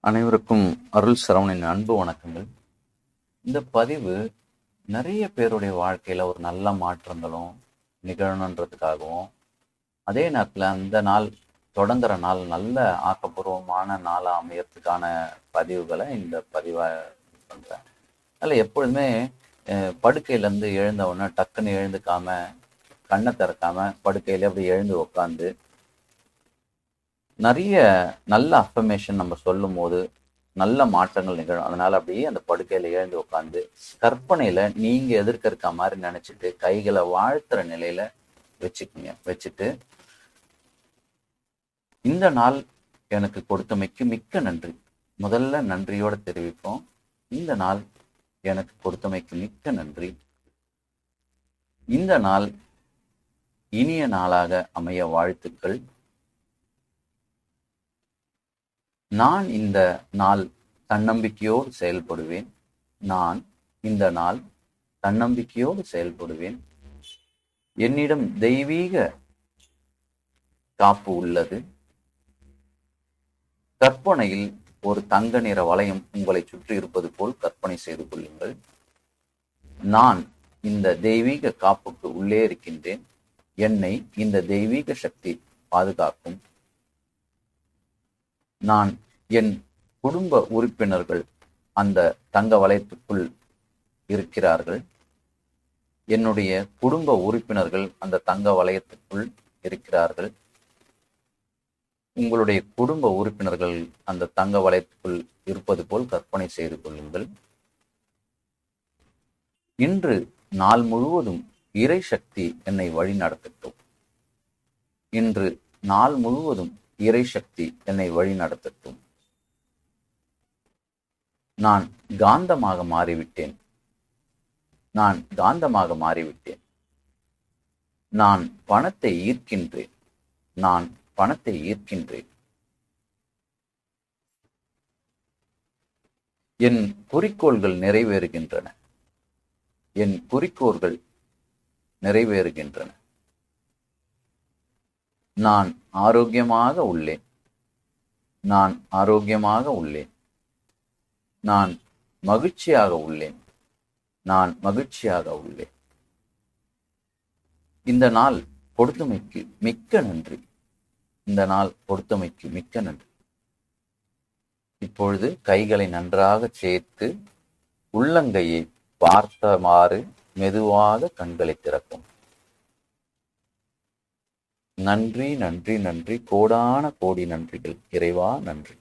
அனைவருக்கும் அருள் சரவணின் அன்பு வணக்கங்கள். இந்த பதிவு நிறைய பேருடைய வாழ்க்கையில் ஒரு நல்ல மாற்றங்களும் நிகழணுன்றதுக்காகவும், அதே நேரத்தில் அந்த நாள் தொடங்குற நாள் நல்ல ஆக்கப்பூர்வமான நாளாக அமையறதுக்கான பதிவுகளை இந்த பதிவை பண்ணுறேன். அதில் எப்பொழுதுமே படுக்கையிலேருந்து எழுந்தவுடனே டக்குன்னு எழுந்துக்காம, கண்ணை திறக்காம படுக்கையிலே அப்படி எழுந்து உட்காந்து நிறைய நல்ல அஃபர்மேஷன் நம்ம சொல்லும் போது நல்ல மாற்றங்கள் நிகழும். அதனால அப்படியே அந்த படுக்கையில எழுந்து உட்காந்து கற்பனையில நீங்க எதிர்க்க இருக்க மாதிரி நினைச்சிட்டு கைகளை வாழ்த்துற நிலையில வச்சுட்டு இந்த நாள் எனக்கு கொடுத்தமைக்கு மிக்க நன்றி. முதல்ல நன்றியோட தெரிவிப்போம். இந்த நாள் எனக்கு கொடுத்தமைக்கு மிக்க நன்றி. இந்த நாள் இனிய நாளாக அமைய வாழ்த்துக்கள். நான் இந்த நாள் தன்னம்பிக்கையோடு செயல்படுவேன். நான் இந்த நாள் தன்னம்பிக்கையோடு செயல்படுவேன். என்னிடம் தெய்வீக காப்பு உள்ளது. கற்பனையில் ஒரு தங்க நிற வளையம் உங்களை சுற்றி இருப்பது போல் கற்பனை செய்து கொள்ளுங்கள். நான் இந்த தெய்வீக காப்புக்கு உள்ளே இருக்கின்றேன். என்னை இந்த தெய்வீக சக்தி பாதுகாக்கும். நான் என் குடும்ப உறுப்பினர்கள் அந்த தங்க வளையத்துக்குள் இருக்கிறார்கள். என்னுடைய குடும்ப உறுப்பினர்கள் அந்த தங்க வளையத்துக்குள் இருக்கிறார்கள். உங்களுடைய குடும்ப உறுப்பினர்கள் அந்த தங்க வளையத்துக்குள் இருப்பது போல் கற்பனை செய்து கொள்ளுங்கள். இன்று நாள் முழுவதும் இறை சக்தி என்னை வழி நடத்தட்டும். இன்று நாள் முழுவதும் இறை சக்தி என்னை வழி நடத்தட்டும். நான் காந்தமாக மாறிவிட்டேன். நான் காந்தமாக மாறிவிட்டேன். நான் பணத்தை ஈர்க்கின்றேன். நான் பணத்தை ஈர்க்கின்றேன். என் குறிக்கோள்கள் நிறைவேறுகின்றன. என் குறிக்கோள்கள் நிறைவேறுகின்றன. நான் ஆரோக்கியமாக உள்ளேன். நான் ஆரோக்கியமாக உள்ளேன். நான் மகிழ்ச்சியாக உள்ளேன். நான் மகிழ்ச்சியாக உள்ளேன். இந்த நாள் கொடுத்தமைக்கு மிக்க நன்றி. இந்த நாள் கொடுத்தமைக்கு மிக்க நன்றி. இப்பொழுது கைகளை நன்றாக சேர்த்து உள்ளங்கையை பார்த்தவாறு மெதுவாக கண்களை திறக்கும். நன்றி, நன்றி, நன்றி. கோடான கோடி நன்றிகள். இறைவா நன்றி.